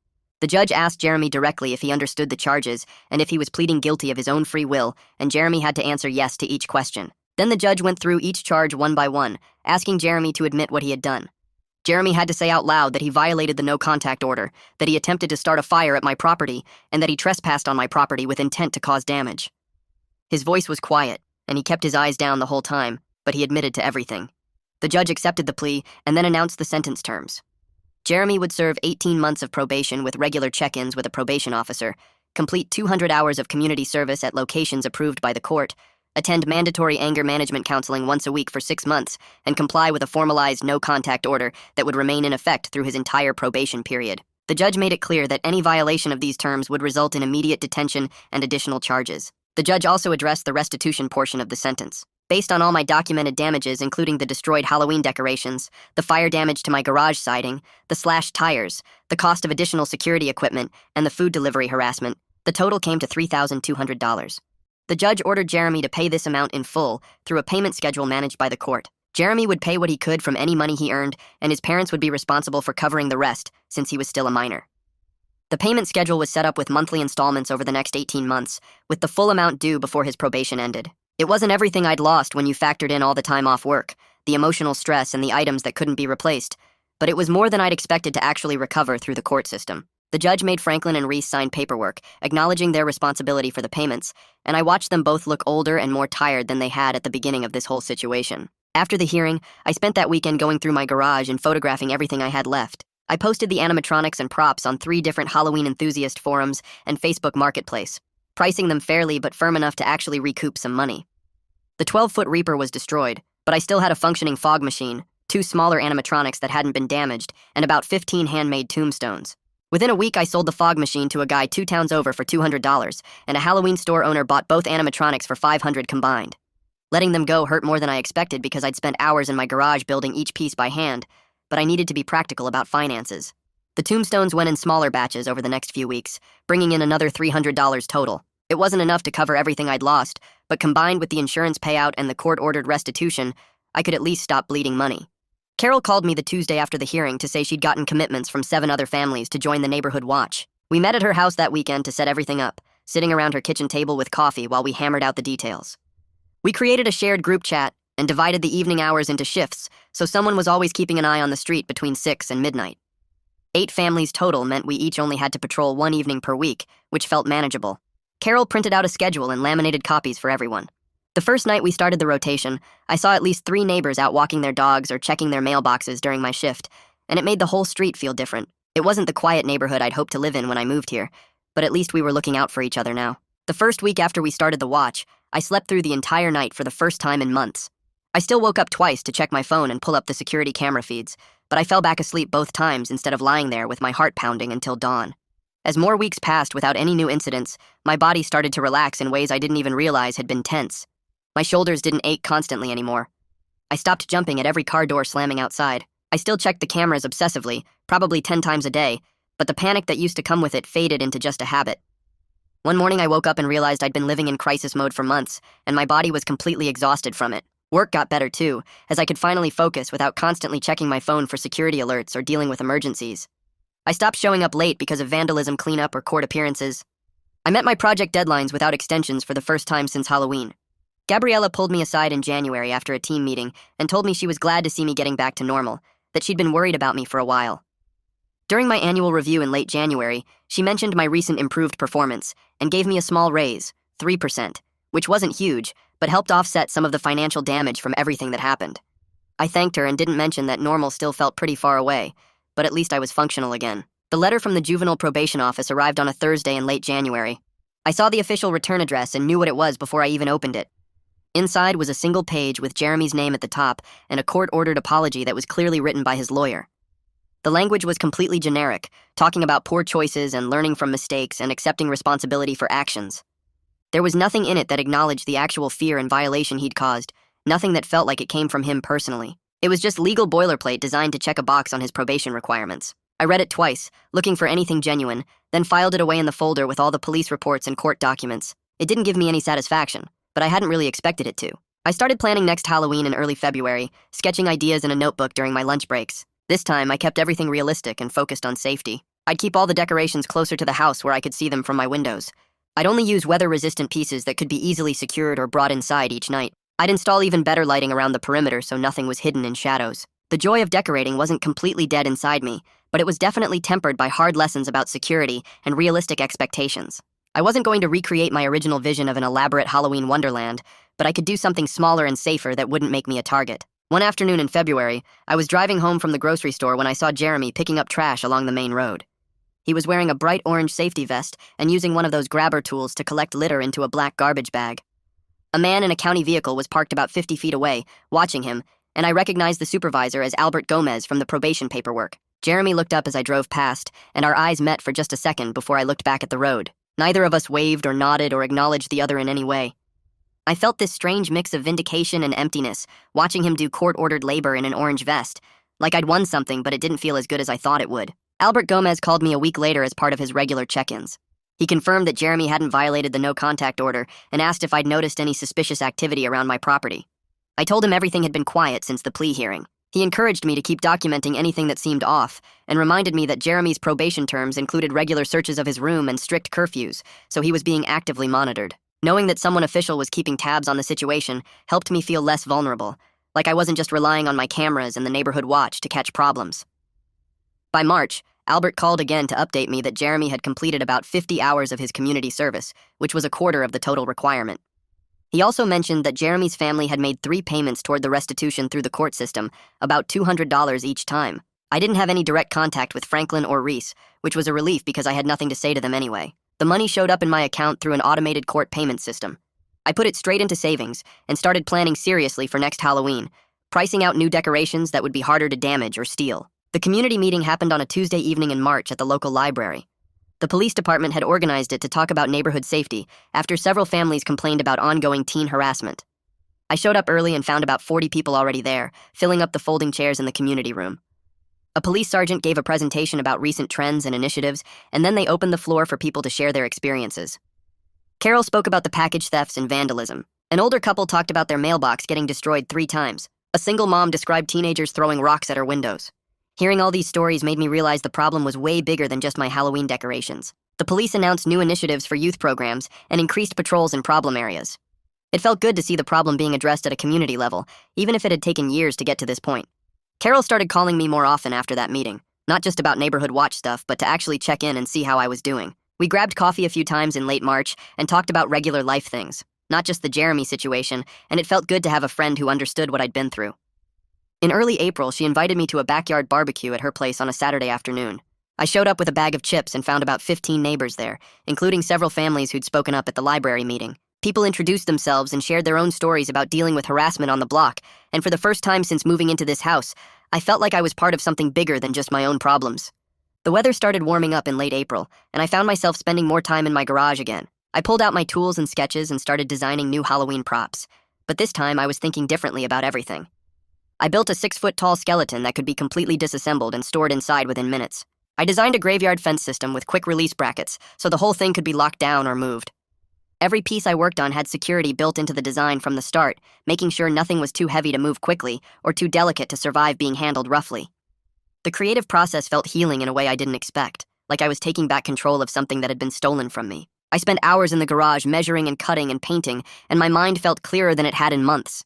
The judge asked Jeremy directly if he understood the charges and if he was pleading guilty of his own free will, and Jeremy had to answer yes to each question. Then the judge went through each charge one by one, asking Jeremy to admit what he had done. Jeremy had to say out loud that he violated the no-contact order, that he attempted to start a fire at my property, and that he trespassed on my property with intent to cause damage. His voice was quiet, and he kept his eyes down the whole time, but he admitted to everything. The judge accepted the plea and then announced the sentence terms. Jeremy would serve 18 months of probation with regular check-ins with a probation officer, complete 200 hours of community service at locations approved by the court, attend mandatory anger management counseling once a week for 6 months, and comply with a formalized no-contact order that would remain in effect through his entire probation period. The judge made it clear that any violation of these terms would result in immediate detention and additional charges. The judge also addressed the restitution portion of the sentence. Based on all my documented damages, including the destroyed Halloween decorations, the fire damage to my garage siding, the slashed tires, the cost of additional security equipment, and the food delivery harassment, the total came to $3,200. The judge ordered Jeremy to pay this amount in full through a payment schedule managed by the court. Jeremy would pay what he could from any money he earned, and his parents would be responsible for covering the rest since he was still a minor. The payment schedule was set up with monthly installments over the next 18 months, with the full amount due before his probation ended. It wasn't everything I'd lost when you factored in all the time off work, the emotional stress, and the items that couldn't be replaced, but it was more than I'd expected to actually recover through the court system. The judge made Franklin and Reese sign paperwork, acknowledging their responsibility for the payments, and I watched them both look older and more tired than they had at the beginning of this whole situation. After the hearing, I spent that weekend going through my garage and photographing everything I had left. I posted the animatronics and props on 3 different Halloween enthusiast forums and Facebook Marketplace, pricing them fairly but firm enough to actually recoup some money. The 12-foot Reaper was destroyed, but I still had a functioning fog machine, 2 smaller animatronics that hadn't been damaged, and about 15 handmade tombstones. Within a week, I sold the fog machine to a guy 2 towns over for $200, and a Halloween store owner bought both animatronics for $500 combined. Letting them go hurt more than I expected because I'd spent hours in my garage building each piece by hand, but I needed to be practical about finances. The tombstones went in smaller batches over the next few weeks, bringing in another $300 total. It wasn't enough to cover everything I'd lost, but combined with the insurance payout and the court-ordered restitution, I could at least stop bleeding money. Carol called me the Tuesday after the hearing to say she'd gotten commitments from 7 other families to join the neighborhood watch. We met at her house that weekend to set everything up, sitting around her kitchen table with coffee while we hammered out the details. We created a shared group chat and divided the evening hours into shifts, so someone was always keeping an eye on the street between 6 and midnight. 8 families total meant we each only had to patrol 1 evening per week, which felt manageable. Carol printed out a schedule and laminated copies for everyone. The first night we started the rotation, I saw at least 3 neighbors out walking their dogs or checking their mailboxes during my shift, and it made the whole street feel different. It wasn't the quiet neighborhood I'd hoped to live in when I moved here, but at least we were looking out for each other now. The first week after we started the watch, I slept through the entire night for the first time in months. I still woke up twice to check my phone and pull up the security camera feeds, but I fell back asleep both times instead of lying there with my heart pounding until dawn. As more weeks passed without any new incidents, my body started to relax in ways I didn't even realize had been tense. My shoulders didn't ache constantly anymore. I stopped jumping at every car door slamming outside. I still checked the cameras obsessively, probably 10 times a day, but the panic that used to come with it faded into just a habit. One morning I woke up and realized I'd been living in crisis mode for months, and my body was completely exhausted from it. Work got better too, as I could finally focus without constantly checking my phone for security alerts or dealing with emergencies. I stopped showing up late because of vandalism cleanup or court appearances. I met my project deadlines without extensions for the first time since Halloween. Gabriella pulled me aside in January after a team meeting and told me she was glad to see me getting back to normal, that she'd been worried about me for a while. During my annual review in late January, she mentioned my recent improved performance and gave me a small raise, 3%, which wasn't huge, but helped offset some of the financial damage from everything that happened. I thanked her and didn't mention that normal still felt pretty far away, but at least I was functional again. The letter from the juvenile probation office arrived on a Thursday in late January. I saw the official return address and knew what it was before I even opened it. Inside was a single page with Jeremy's name at the top and a court-ordered apology that was clearly written by his lawyer. The language was completely generic, talking about poor choices and learning from mistakes and accepting responsibility for actions. There was nothing in it that acknowledged the actual fear and violation he'd caused, nothing that felt like it came from him personally. It was just legal boilerplate designed to check a box on his probation requirements. I read it twice, looking for anything genuine, then filed it away in the folder with all the police reports and court documents. It didn't give me any satisfaction, but I hadn't really expected it to. I started planning next Halloween in early February, sketching ideas in a notebook during my lunch breaks. This time, I kept everything realistic and focused on safety. I'd keep all the decorations closer to the house where I could see them from my windows. I'd only use weather-resistant pieces that could be easily secured or brought inside each night. I'd install even better lighting around the perimeter so nothing was hidden in shadows. The joy of decorating wasn't completely dead inside me, but it was definitely tempered by hard lessons about security and realistic expectations. I wasn't going to recreate my original vision of an elaborate Halloween wonderland, but I could do something smaller and safer that wouldn't make me a target. One afternoon in February, I was driving home from the grocery store when I saw Jeremy picking up trash along the main road. He was wearing a bright orange safety vest and using one of those grabber tools to collect litter into a black garbage bag. A man in a county vehicle was parked about 50 feet away, watching him, and I recognized the supervisor as Albert Gomez from the probation paperwork. Jeremy looked up as I drove past, and our eyes met for just a second before I looked back at the road. Neither of us waved or nodded or acknowledged the other in any way. I felt this strange mix of vindication and emptiness, watching him do court-ordered labor in an orange vest, like I'd won something but it didn't feel as good as I thought it would. Albert Gomez called me a week later as part of his regular check-ins. He confirmed that Jeremy hadn't violated the no-contact order and asked if I'd noticed any suspicious activity around my property. I told him everything had been quiet since the plea hearing. He encouraged me to keep documenting anything that seemed off and reminded me that Jeremy's probation terms included regular searches of his room and strict curfews, so he was being actively monitored. Knowing that someone official was keeping tabs on the situation helped me feel less vulnerable, like I wasn't just relying on my cameras and the neighborhood watch to catch problems. By March, Albert called again to update me that Jeremy had completed about 50 hours of his community service, which was a quarter of the total requirement. He also mentioned that Jeremy's family had made 3 payments toward the restitution through the court system, about $200 each time. I didn't have any direct contact with Franklin or Reese, which was a relief because I had nothing to say to them anyway. The money showed up in my account through an automated court payment system. I put it straight into savings and started planning seriously for next Halloween, pricing out new decorations that would be harder to damage or steal. The community meeting happened on a Tuesday evening in March at the local library. The police department had organized it to talk about neighborhood safety after several families complained about ongoing teen harassment. I showed up early and found about 40 people already there, filling up the folding chairs in the community room. A police sergeant gave a presentation about recent trends and initiatives, and then they opened the floor for people to share their experiences. Carol spoke about the package thefts and vandalism. An older couple talked about their mailbox getting destroyed 3 times. A single mom described teenagers throwing rocks at her windows. Hearing all these stories made me realize the problem was way bigger than just my Halloween decorations. The police announced new initiatives for youth programs and increased patrols in problem areas. It felt good to see the problem being addressed at a community level, even if it had taken years to get to this point. Carol started calling me more often after that meeting, not just about neighborhood watch stuff, but to actually check in and see how I was doing. We grabbed coffee a few times in late March and talked about regular life things, not just the Jeremy situation, and it felt good to have a friend who understood what I'd been through. In early April, she invited me to a backyard barbecue at her place on a Saturday afternoon. I showed up with a bag of chips and found about 15 neighbors there, including several families who'd spoken up at the library meeting. People introduced themselves and shared their own stories about dealing with harassment on the block, and for the first time since moving into this house, I felt like I was part of something bigger than just my own problems. The weather started warming up in late April, and I found myself spending more time in my garage again. I pulled out my tools and sketches and started designing new Halloween props. But this time, I was thinking differently about everything. I built a 6-foot-tall skeleton that could be completely disassembled and stored inside within minutes. I designed a graveyard fence system with quick-release brackets, so the whole thing could be locked down or moved. Every piece I worked on had security built into the design from the start, making sure nothing was too heavy to move quickly or too delicate to survive being handled roughly. The creative process felt healing in a way I didn't expect, like I was taking back control of something that had been stolen from me. I spent hours in the garage measuring and cutting and painting, and my mind felt clearer than it had in months.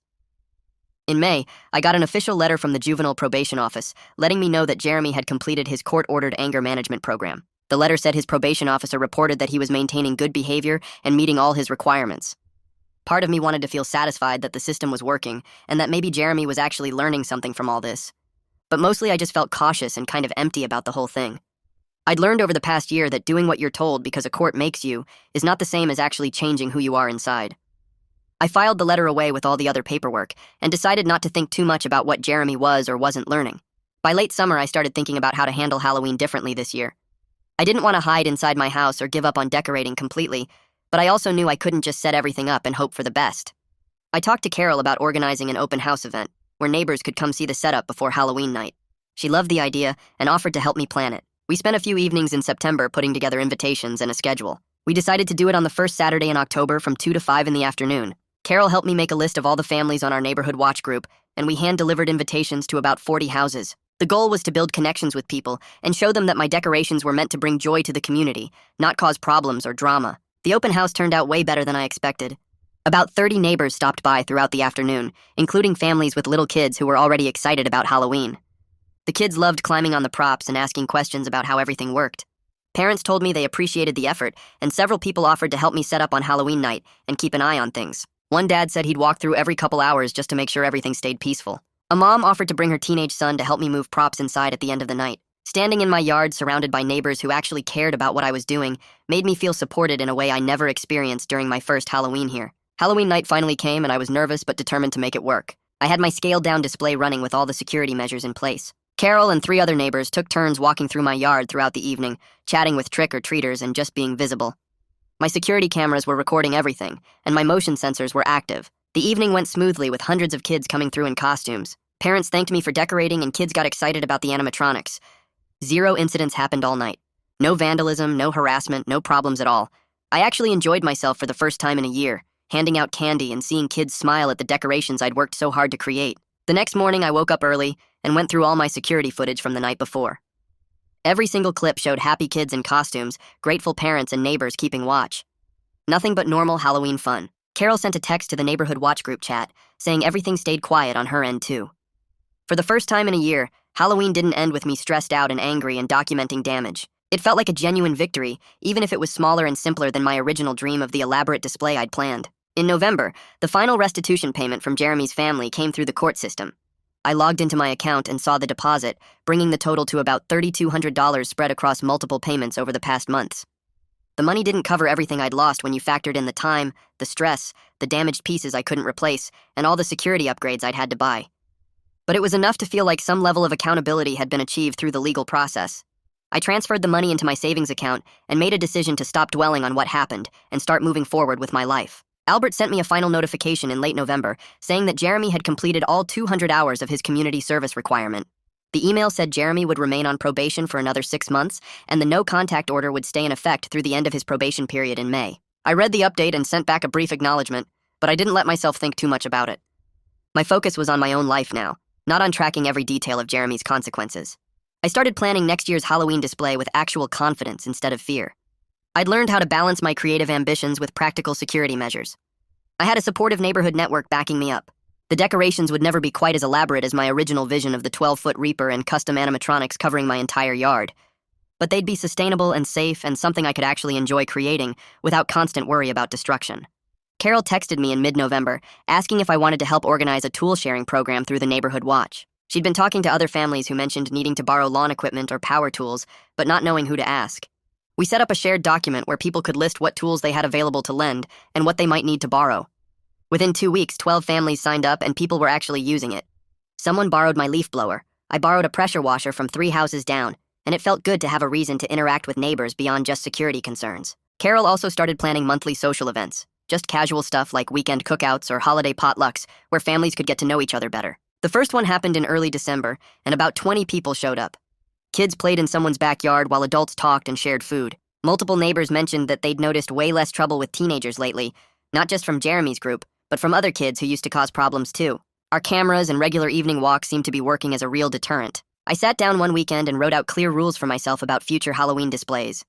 In May, I got an official letter from the Juvenile Probation Office, letting me know that Jeremy had completed his court-ordered anger management program. The letter said his probation officer reported that he was maintaining good behavior and meeting all his requirements. Part of me wanted to feel satisfied that the system was working, and that maybe Jeremy was actually learning something from all this. But mostly I just felt cautious and kind of empty about the whole thing. I'd learned over the past year that doing what you're told because a court makes you is not the same as actually changing who you are inside. I filed the letter away with all the other paperwork and decided not to think too much about what Jeremy was or wasn't learning. By late summer, I started thinking about how to handle Halloween differently this year. I didn't want to hide inside my house or give up on decorating completely, but I also knew I couldn't just set everything up and hope for the best. I talked to Carol about organizing an open house event where neighbors could come see the setup before Halloween night. She loved the idea and offered to help me plan it. We spent a few evenings in September putting together invitations and a schedule. We decided to do it on the first Saturday in October from 2 to 5 in the afternoon. Carol helped me make a list of all the families on our neighborhood watch group, and we hand-delivered invitations to about 40 houses. The goal was to build connections with people and show them that my decorations were meant to bring joy to the community, not cause problems or drama. The open house turned out way better than I expected. About 30 neighbors stopped by throughout the afternoon, including families with little kids who were already excited about Halloween. The kids loved climbing on the props and asking questions about how everything worked. Parents told me they appreciated the effort, and several people offered to help me set up on Halloween night and keep an eye on things. One dad said he'd walk through every couple hours just to make sure everything stayed peaceful. A mom offered to bring her teenage son to help me move props inside at the end of the night. Standing in my yard surrounded by neighbors who actually cared about what I was doing made me feel supported in a way I never experienced during my first Halloween here. Halloween night finally came and I was nervous but determined to make it work. I had my scaled-down display running with all the security measures in place. Carol and 3 other neighbors took turns walking through my yard throughout the evening, chatting with trick-or-treaters and just being visible. My security cameras were recording everything, and my motion sensors were active. The evening went smoothly with hundreds of kids coming through in costumes. Parents thanked me for decorating and kids got excited about the animatronics. 0 incidents happened all night. No vandalism, no harassment, no problems at all. I actually enjoyed myself for the first time in a year, handing out candy and seeing kids smile at the decorations I'd worked so hard to create. The next morning I woke up early and went through all my security footage from the night before. Every single clip showed happy kids in costumes, grateful parents and neighbors keeping watch. Nothing but normal Halloween fun. Carol sent a text to the neighborhood watch group chat, saying everything stayed quiet on her end too. For the first time in a year, Halloween didn't end with me stressed out and angry and documenting damage. It felt like a genuine victory, even if it was smaller and simpler than my original dream of the elaborate display I'd planned. In November, the final restitution payment from Jeremy's family came through the court system. I logged into my account and saw the deposit, bringing the total to about $3,200 spread across multiple payments over the past months. The money didn't cover everything I'd lost when you factored in the time, the stress, the damaged pieces I couldn't replace, and all the security upgrades I'd had to buy. But it was enough to feel like some level of accountability had been achieved through the legal process. I transferred the money into my savings account and made a decision to stop dwelling on what happened and start moving forward with my life. Albert sent me a final notification in late November saying that Jeremy had completed all 200 hours of his community service requirement. The email said Jeremy would remain on probation for another 6 months, and the no-contact order would stay in effect through the end of his probation period in May. I read the update and sent back a brief acknowledgement, but I didn't let myself think too much about it. My focus was on my own life now, not on tracking every detail of Jeremy's consequences. I started planning next year's Halloween display with actual confidence instead of fear. I'd learned how to balance my creative ambitions with practical security measures. I had a supportive neighborhood network backing me up. The decorations would never be quite as elaborate as my original vision of the 12-foot Reaper and custom animatronics covering my entire yard. But they'd be sustainable and safe and something I could actually enjoy creating without constant worry about destruction. Carol texted me in mid-November, asking if I wanted to help organize a tool-sharing program through the Neighborhood Watch. She'd been talking to other families who mentioned needing to borrow lawn equipment or power tools, but not knowing who to ask. We set up a shared document where people could list what tools they had available to lend and what they might need to borrow. Within 2 weeks, 12 families signed up and people were actually using it. Someone borrowed my leaf blower. I borrowed a pressure washer from 3 houses down, and it felt good to have a reason to interact with neighbors beyond just security concerns. Carol also started planning monthly social events, just casual stuff like weekend cookouts or holiday potlucks where families could get to know each other better. The first one happened in early December, and about 20 people showed up. Kids played in someone's backyard while adults talked and shared food. Multiple neighbors mentioned that they'd noticed way less trouble with teenagers lately, not just from Jeremy's group, but from other kids who used to cause problems too. Our cameras and regular evening walks seemed to be working as a real deterrent. I sat down one weekend and wrote out clear rules for myself about future Halloween displays.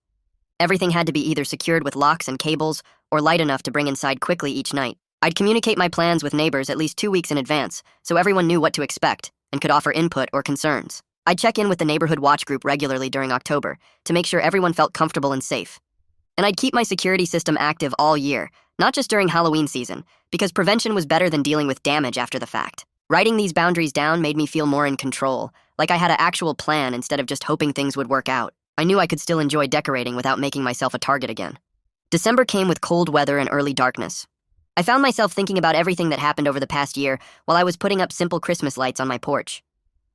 Everything had to be either secured with locks and cables or light enough to bring inside quickly each night. I'd communicate my plans with neighbors at least 2 weeks in advance so everyone knew what to expect and could offer input or concerns. I'd check in with the neighborhood watch group regularly during October to make sure everyone felt comfortable and safe. And I'd keep my security system active all year, not just during Halloween season, because prevention was better than dealing with damage after the fact. Writing these boundaries down made me feel more in control, like I had an actual plan instead of just hoping things would work out. I knew I could still enjoy decorating without making myself a target again. December came with cold weather and early darkness. I found myself thinking about everything that happened over the past year while I was putting up simple Christmas lights on my porch.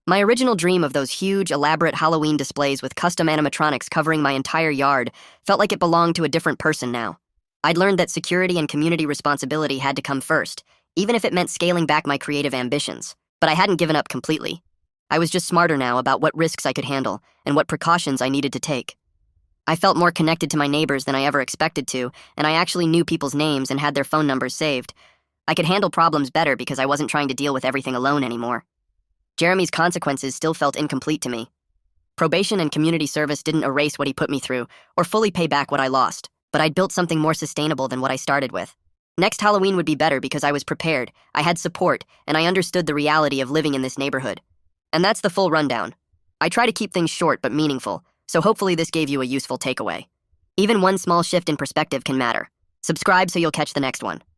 My original dream of those huge, elaborate Halloween displays with custom animatronics covering my entire yard felt like it belonged to a different person now. I'd learned that security and community responsibility had to come first, even if it meant scaling back my creative ambitions. But I hadn't given up completely. I was just smarter now about what risks I could handle and what precautions I needed to take. I felt more connected to my neighbors than I ever expected to, and I actually knew people's names and had their phone numbers saved. I could handle problems better because I wasn't trying to deal with everything alone anymore. Jeremy's consequences still felt incomplete to me. Probation and community service didn't erase what he put me through or fully pay back what I lost, but I'd built something more sustainable than what I started with. Next Halloween would be better because I was prepared, I had support, and I understood the reality of living in this neighborhood. And that's the full rundown. I try to keep things short but meaningful, so hopefully this gave you a useful takeaway. Even one small shift in perspective can matter. Subscribe so you'll catch the next one.